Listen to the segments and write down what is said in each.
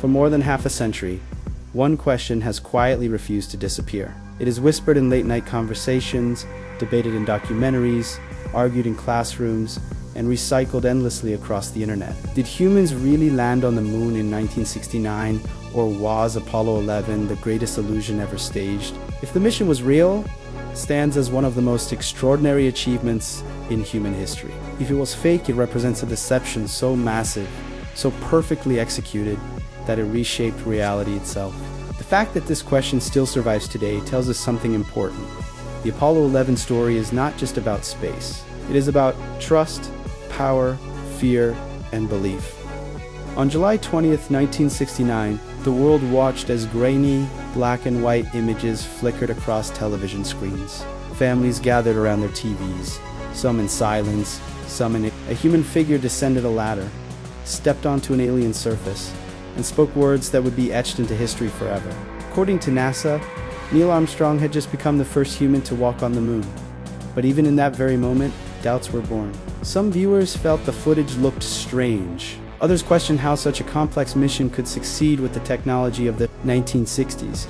For more than half a century, one question has quietly refused to disappear. It is whispered in late-night conversations, debated in documentaries, argued in classrooms, and recycled endlessly across the internet. Did humans really land on the moon in 1969, or was Apollo 11 the greatest illusion ever staged? If the mission was real, it stands as one of the most extraordinary achievements in human history. If it was fake, it represents a deception so massive, so perfectly executed, that it reshaped reality itself. The fact that this question still survives today tells us something important. The Apollo 11 story is not just about space. It is about trust, power, fear, and belief. On July 20th, 1969, the world watched as grainy, black and white images flickered across television screens. Families gathered around their TVs, some in silence, some in a human figure descended a ladder, stepped onto an alien surface, and spoke words that would be etched into history forever. According to NASA, Neil Armstrong had just become the first human to walk on the moon. But even in that very moment, doubts were born. Some viewers felt the footage looked strange. Others questioned how such a complex mission could succeed with the technology of the 1960s.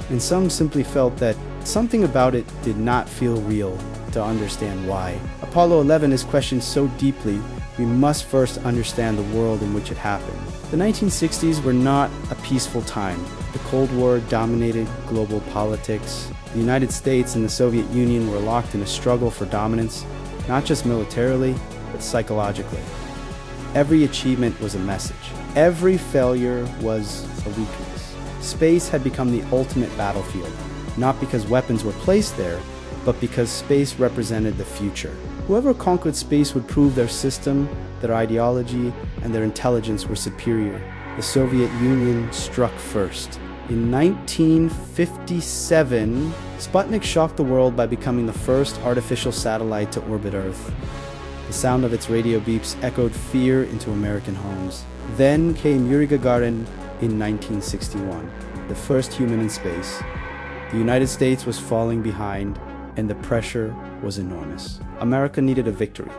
And some simply felt that something about it did not feel real. To understand why Apollo 11 is questioned so deeply, we must first understand the world in which it happened. The 1960s were not a peaceful time. The Cold War dominated global politics. The United States and the Soviet Union were locked in a struggle for dominance, not just militarily, but psychologically. Every achievement was a message. Every failure was a weakness. Space had become the ultimate battlefield, not because weapons were placed there, but because space represented the future. Whoever conquered space would prove their system, their ideology, and their intelligence were superior. The Soviet Union struck first. In 1957, Sputnik shocked the world by becoming the first artificial satellite to orbit Earth. The sound of its radio beeps echoed fear into American homes. Then came Yuri Gagarin in 1961, the first human in space. The United States was falling behind, and the pressure was enormous. America needed a victory,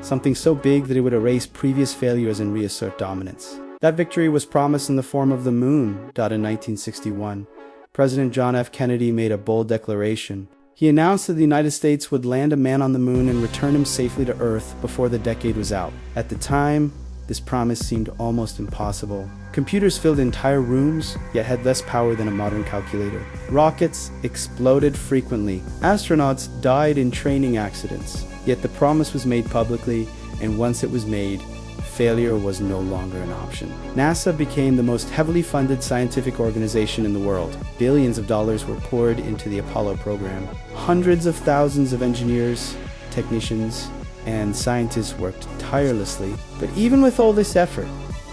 something so big that it would erase previous failures and reassert dominance. That victory was promised in the form of the moon. In 1961, President John F. Kennedy made a bold declaration. He announced that the United States would land a man on the moon and return him safely to Earth before the decade was out. At the time, this promise seemed almost impossible. Computers filled entire rooms, yet had less power than a modern calculator. Rockets exploded frequently. Astronauts died in training accidents. Yet the promise was made publicly, and once it was made, failure was no longer an option. NASA became the most heavily funded scientific organization in the world. Billions of dollars were poured into the Apollo program. Hundreds of thousands of engineers, technicians, and scientists worked tirelessly. But even with all this effort,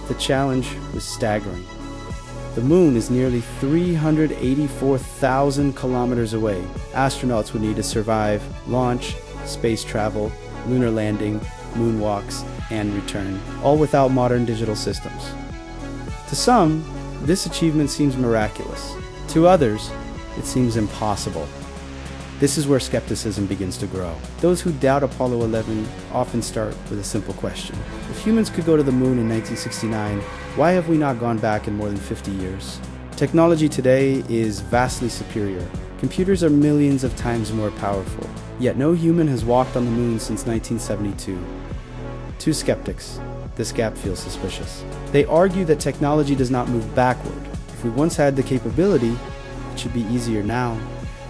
the challenge was staggering. The moon is nearly 384,000 kilometers away. Astronauts would need to survive launch, space travel, lunar landing, moonwalks, and return, all without modern digital systems. To some, this achievement seems miraculous. To others, it seems impossible. This is where skepticism begins to grow. Those who doubt Apollo 11 often start with a simple question. If humans could go to the moon in 1969, why have we not gone back in more than 50 years? Technology today is vastly superior. Computers are millions of times more powerful. Yet no human has walked on the moon since 1972. To skeptics, this gap feels suspicious. They argue that technology does not move backward. If we once had the capability, it should be easier now,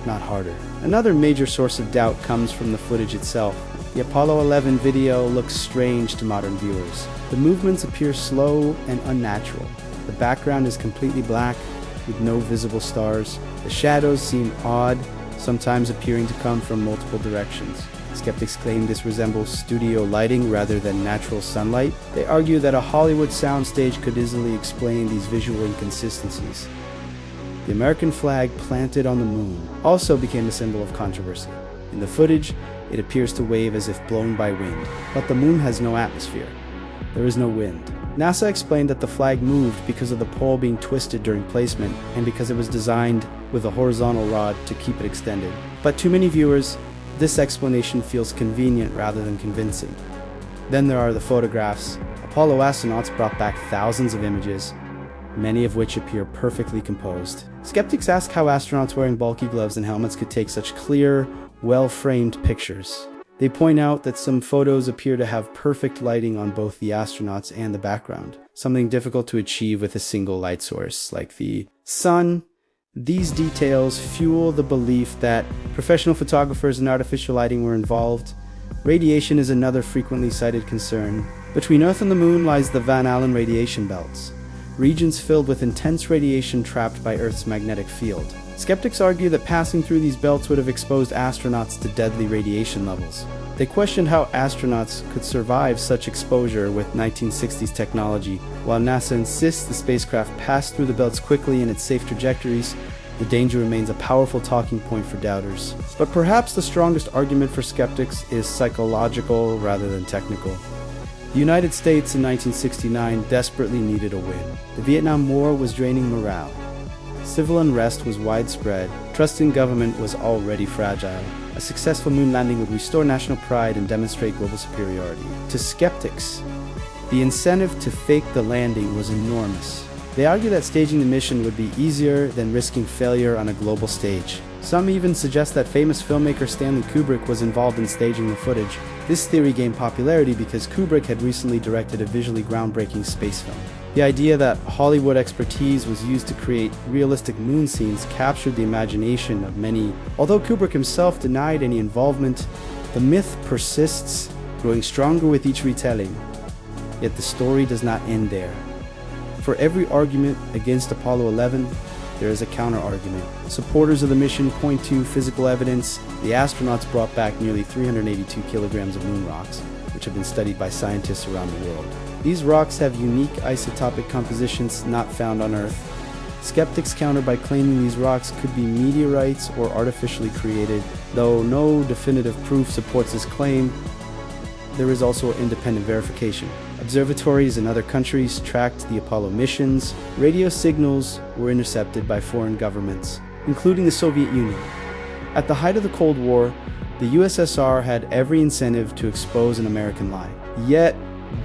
not harder. Another major source of doubt comes from the footage itself. The Apollo 11 video looks strange to modern viewers. The movements appear slow and unnatural. The background is completely black, with no visible stars. The shadows seem odd, sometimes appearing to come from multiple directions. Skeptics claim this resembles studio lighting rather than natural sunlight. They argue that a Hollywood soundstage could easily explain these visual inconsistencies. The American flag planted on the moon also became a symbol of controversy. In the footage, it appears to wave as if blown by wind, but the moon has no atmosphere. There is no wind. NASA explained that the flag moved because of the pole being twisted during placement and because it was designed with a horizontal rod to keep it extended. But to many viewers, this explanation feels convenient rather than convincing. Then there are the photographs. Apollo astronauts brought back thousands of images. many of which appear perfectly composed. Skeptics ask how astronauts wearing bulky gloves and helmets could take such clear, well-framed pictures. They point out that some photos appear to have perfect lighting on both the astronauts and the background, something difficult to achieve with a single light source like the sun. These details fuel the belief that professional photographers and artificial lighting were involved. Radiation is another frequently cited concern. Between Earth and the Moon lies the Van Allen radiation belts, regions filled with intense radiation trapped by Earth's magnetic field. Skeptics argue that passing through these belts would have exposed astronauts to deadly radiation levels. They questioned how astronauts could survive such exposure with 1960s technology. While NASA insists the spacecraft passed through the belts quickly in its safe trajectories, the danger remains a powerful talking point for doubters. But perhaps the strongest argument for skeptics is psychological rather than technical. The United States in 1969 desperately needed a win. The Vietnam War was draining morale. Civil unrest was widespread. Trust in government was already fragile. A successful moon landing would restore national pride and demonstrate global superiority. To skeptics, the incentive to fake the landing was enormous. They argue that staging the mission would be easier than risking failure on a global stage. Some even suggest that famous filmmaker Stanley Kubrick was involved in staging the footage. This theory gained popularity because Kubrick had recently directed a visually groundbreaking space film. The idea that Hollywood expertise was used to create realistic moon scenes captured the imagination of many. Although Kubrick himself denied any involvement, the myth persists, growing stronger with each retelling. Yet the story does not end there. For every argument against Apollo 11, there is a counter-argument. Supporters of the mission point to physical evidence. The astronauts brought back nearly 382 kilograms of moon rocks, which have been studied by scientists around the world. These rocks have unique isotopic compositions not found on Earth. Skeptics counter by claiming these rocks could be meteorites or artificially created. Though no definitive proof supports this claim, there is also independent verification. Observatories in other countries tracked the Apollo missions. Radio signals were intercepted by foreign governments, including the Soviet Union. At the height of the Cold War, the USSR had every incentive to expose an American lie. Yet,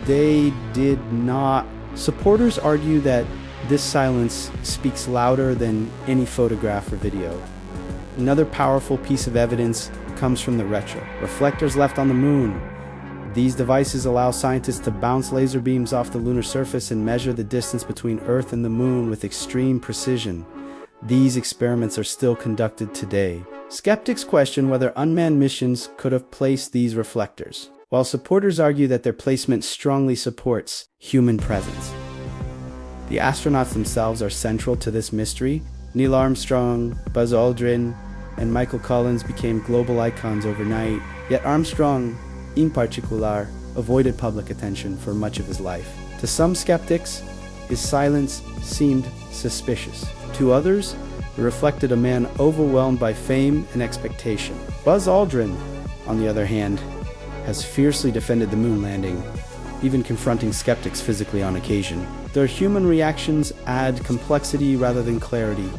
they did not. Supporters argue that this silence speaks louder than any photograph or video. Another powerful piece of evidence comes from the retro reflectors left on the moon. These devices allow scientists to bounce laser beams off the lunar surface and measure the distance between Earth and the moon with extreme precision. These experiments are still conducted today. Skeptics question whether unmanned missions could have placed these reflectors, while supporters argue that their placement strongly supports human presence. The astronauts themselves are central to this mystery. Neil Armstrong, Buzz Aldrin, and Michael Collins became global icons overnight, yet Armstrong, in particular, avoided public attention for much of his life. To some skeptics, his silence seemed suspicious. To others, it reflected a man overwhelmed by fame and expectation. Buzz Aldrin, on the other hand, has fiercely defended the moon landing, even confronting skeptics physically on occasion. Their human reactions add complexity rather than clarity.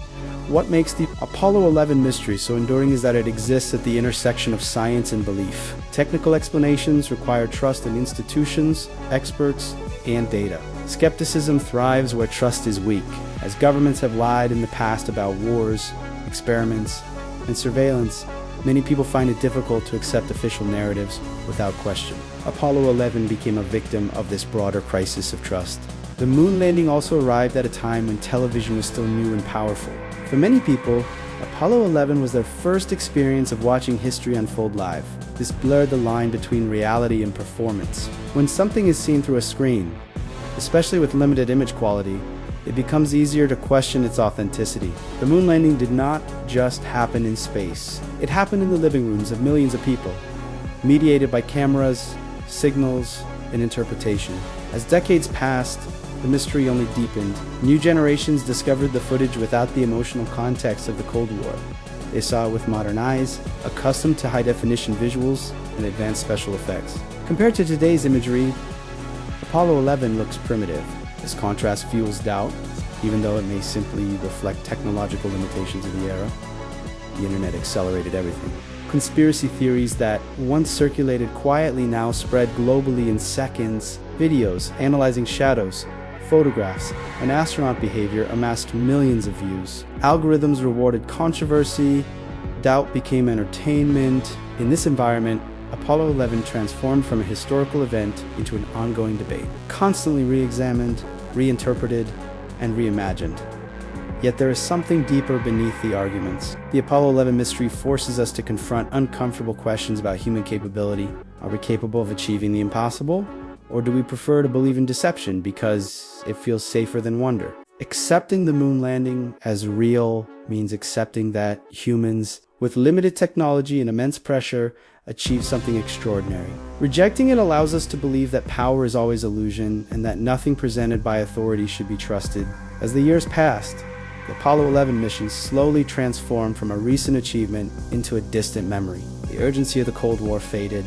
What makes the Apollo 11 mystery so enduring is that it exists at the intersection of science and belief. Technical explanations require trust in institutions, experts, and data. Skepticism thrives where trust is weak, as governments have lied in the past about wars, experiments, and surveillance. Many people find it difficult to accept official narratives without question. Apollo 11 became a victim of this broader crisis of trust. The moon landing also arrived at a time when television was still new and powerful. For many people, Apollo 11 was their first experience of watching history unfold live. This blurred the line between reality and performance. When something is seen through a screen, especially with limited image quality, it becomes easier to question its authenticity. The moon landing did not just happen in space. It happened in the living rooms of millions of people, mediated by cameras, signals, and interpretation. As decades passed, the mystery only deepened. New generations discovered the footage without the emotional context of the Cold War. They saw it with modern eyes, accustomed to high-definition visuals and advanced special effects. Compared to today's imagery, Apollo 11 looks primitive. This contrast fuels doubt, even though it may simply reflect technological limitations of the era. The internet accelerated everything. Conspiracy theories that once circulated quietly now spread globally in seconds. Videos analyzing shadows, photographs, and astronaut behavior amassed millions of views. Algorithms rewarded controversy, doubt became entertainment. In this environment, Apollo 11 transformed from a historical event into an ongoing debate, constantly re-examined, reinterpreted, and reimagined. Yet there is something deeper beneath the arguments. The Apollo 11 mystery forces us to confront uncomfortable questions about human capability. Are we capable of achieving the impossible? Or do we prefer to believe in deception because it feels safer than wonder? Accepting the moon landing as real means accepting that humans, with limited technology and immense pressure, achieve something extraordinary. Rejecting it allows us to believe that power is always illusion and that nothing presented by authority should be trusted. As the years passed, the Apollo 11 mission slowly transformed from a recent achievement into a distant memory. The urgency of the Cold War faded,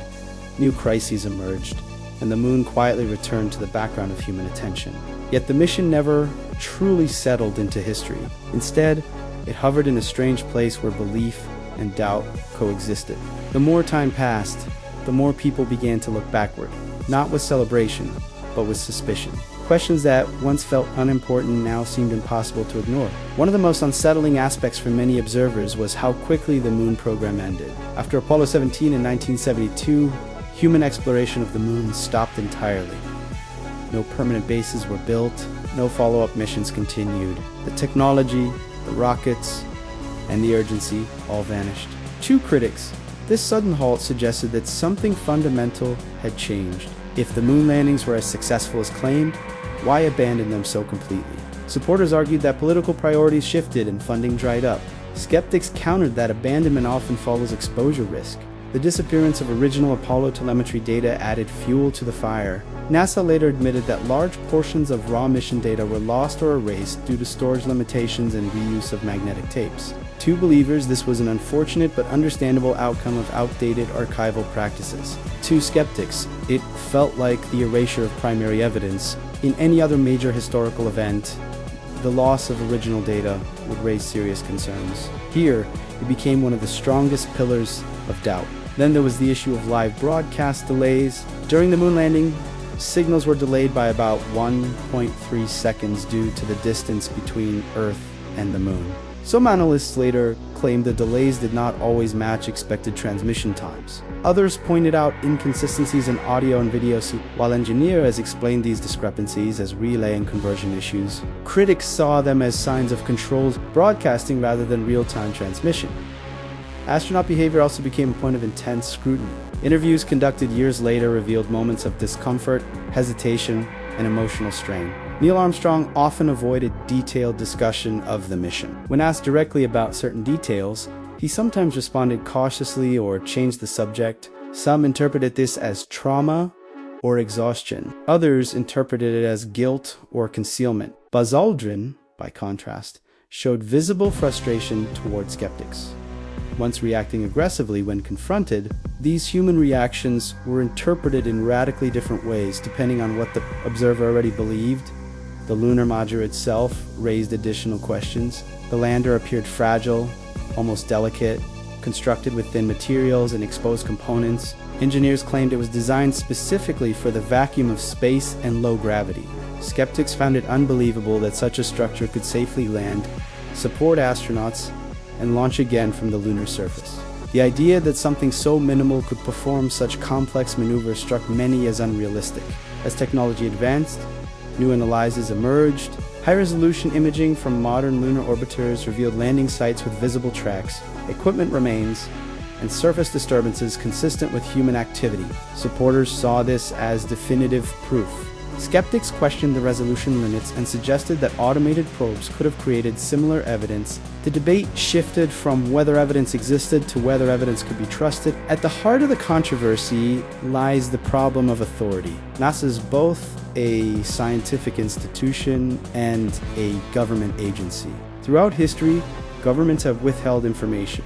new crises emerged, and the moon quietly returned to the background of human attention. Yet the mission never truly settled into history. Instead, it hovered in a strange place where belief and doubt coexisted. The more time passed, the more people began to look backward, not with celebration, but with suspicion. Questions that once felt unimportant now seemed impossible to ignore. One of the most unsettling aspects for many observers was how quickly the moon program ended. After Apollo 17 in 1972, human exploration of the moon stopped entirely. No permanent bases were built, no follow-up missions continued. The technology, the rockets, and the urgency all vanished. To critics, this sudden halt suggested that something fundamental had changed. If the moon landings were as successful as claimed, why abandon them so completely? Supporters argued that political priorities shifted and funding dried up. Skeptics countered that abandonment often follows exposure risk. The disappearance of original Apollo telemetry data added fuel to the fire. NASA later admitted that large portions of raw mission data were lost or erased due to storage limitations and reuse of magnetic tapes. To believers, this was an unfortunate but understandable outcome of outdated archival practices. To skeptics, it felt like the erasure of primary evidence. In any other major historical event, the loss of original data would raise serious concerns. Here, it became one of the strongest pillars of doubt. Then there was the issue of live broadcast delays. During the moon landing, signals were delayed by about 1.3 seconds due to the distance between Earth and the moon. Some analysts later claimed the delays did not always match expected transmission times. Others pointed out inconsistencies in audio and video, while engineers explained these discrepancies as relay and conversion issues. Critics saw them as signs of controlled broadcasting rather than real-time transmission. Astronaut behavior also became a point of intense scrutiny. Interviews conducted years later revealed moments of discomfort, hesitation, and emotional strain. Neil Armstrong often avoided detailed discussion of the mission. When asked directly about certain details, he sometimes responded cautiously or changed the subject. Some interpreted this as trauma or exhaustion. Others interpreted it as guilt or concealment. Buzz Aldrin, by contrast, showed visible frustration toward skeptics. Once reacting aggressively when confronted, these human reactions were interpreted in radically different ways depending on what the observer already believed. The lunar module itself raised additional questions. The lander appeared fragile, almost delicate, constructed with thin materials and exposed components. Engineers claimed it was designed specifically for the vacuum of space and low gravity. Skeptics found it unbelievable that such a structure could safely land, support astronauts, and launch again from the lunar surface. The idea that something so minimal could perform such complex maneuvers struck many as unrealistic. As technology advanced, new analyses emerged. High-resolution imaging from modern lunar orbiters revealed landing sites with visible tracks, equipment remains, and surface disturbances consistent with human activity. Supporters saw this as definitive proof. Skeptics questioned the resolution limits and suggested that automated probes could have created similar evidence. The debate shifted from whether evidence existed to whether evidence could be trusted. At the heart of the controversy lies the problem of authority. NASA is both a scientific institution and a government agency. Throughout history, governments have withheld information,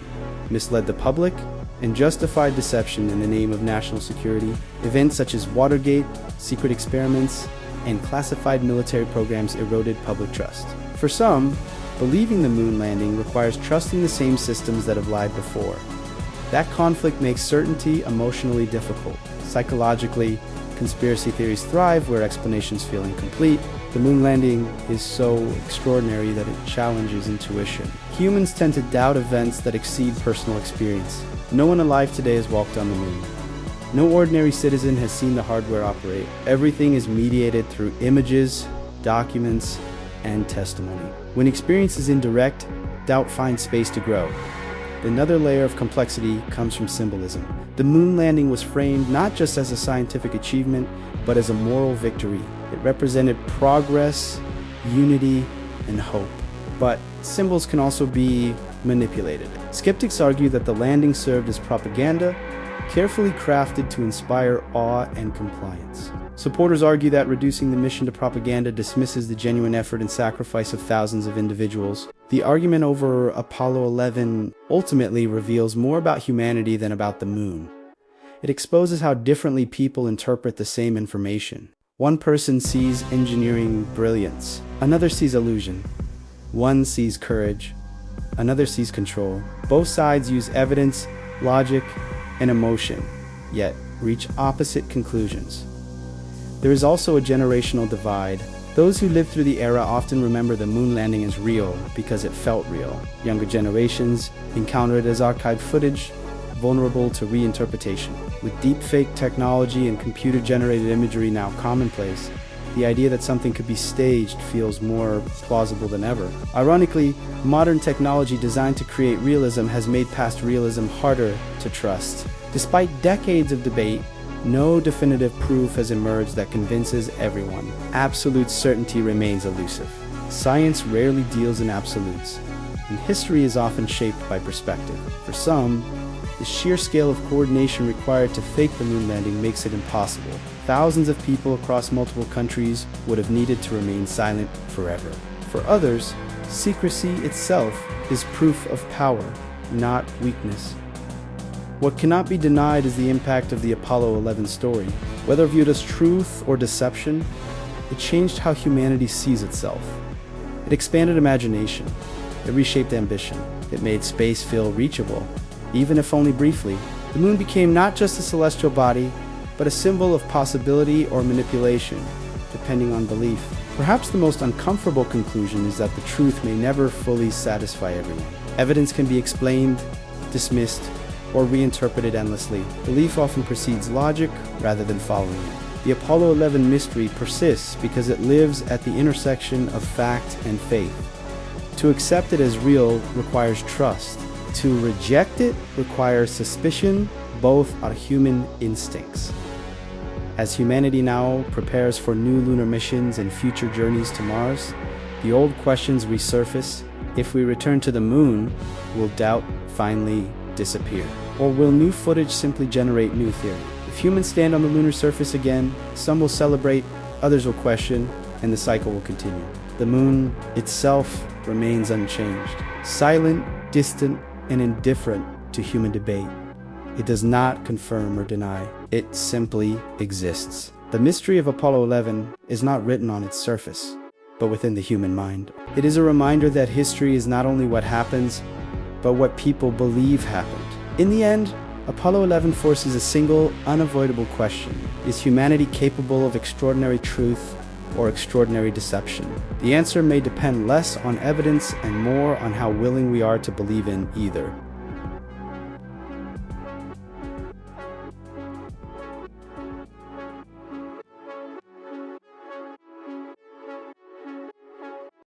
misled the public, and justified deception in the name of national security. Events such as Watergate, secret experiments, and classified military programs eroded public trust. For some, believing the moon landing requires trusting the same systems that have lied before. That conflict makes certainty emotionally difficult. Psychologically, conspiracy theories thrive where explanations feel incomplete. The moon landing is so extraordinary that it challenges intuition. Humans tend to doubt events that exceed personal experience. No one alive today has walked on the moon. No ordinary citizen has seen the hardware operate. Everything is mediated through images, documents, and testimony. When experience is indirect, doubt finds space to grow. Another layer of complexity comes from symbolism. The moon landing was framed not just as a scientific achievement, but as a moral victory. It represented progress, unity, and hope. But symbols can also be manipulated. Skeptics argue that the landing served as propaganda, carefully crafted to inspire awe and compliance. Supporters argue that reducing the mission to propaganda dismisses the genuine effort and sacrifice of thousands of individuals. The argument over Apollo 11 ultimately reveals more about humanity than about the moon. It exposes how differently people interpret the same information. One person sees engineering brilliance, another sees illusion. One sees courage, another sees control. Both sides use evidence, logic, and emotion, yet reach opposite conclusions. There is also a generational divide. Those who lived through the era often remember the moon landing as real because it felt real. Younger generations encounter it as archived footage, vulnerable to reinterpretation. With deepfake technology and computer-generated imagery now commonplace, the idea that something could be staged feels more plausible than ever. Ironically, modern technology designed to create realism has made past realism harder to trust. Despite decades of debate, no definitive proof has emerged that convinces everyone. Absolute certainty remains elusive. Science rarely deals in absolutes, and history is often shaped by perspective. For some, the sheer scale of coordination required to fake the moon landing makes it impossible. Thousands of people across multiple countries would have needed to remain silent forever. For others, secrecy itself is proof of power, not weakness. What cannot be denied is the impact of the Apollo 11 story. Whether viewed as truth or deception, it changed how humanity sees itself. It expanded imagination. It reshaped ambition. It made space feel reachable, even if only briefly. The moon became not just a celestial body, but a symbol of possibility or manipulation, depending on belief. Perhaps the most uncomfortable conclusion is that the truth may never fully satisfy everyone. Evidence can be explained, dismissed, or reinterpreted endlessly. Belief often precedes logic rather than following it. The Apollo 11 mystery persists because it lives at the intersection of fact and faith. To accept it as real requires trust. To reject it requires suspicion. Both are human instincts. As humanity now prepares for new lunar missions and future journeys to Mars, the old questions resurface. If we return to the moon, will doubt finally disappear? Or will new footage simply generate new theory? If humans stand on the lunar surface again, some will celebrate, others will question, and the cycle will continue. The moon itself remains unchanged, silent, distant, and indifferent to human debate. It does not confirm or deny. It simply exists. The mystery of Apollo 11 is not written on its surface, but within the human mind. It is a reminder that history is not only what happens, but what people believe happened. In the end, Apollo 11 forces a single, unavoidable question. Is humanity capable of extraordinary truth or extraordinary deception? The answer may depend less on evidence and more on how willing we are to believe in either.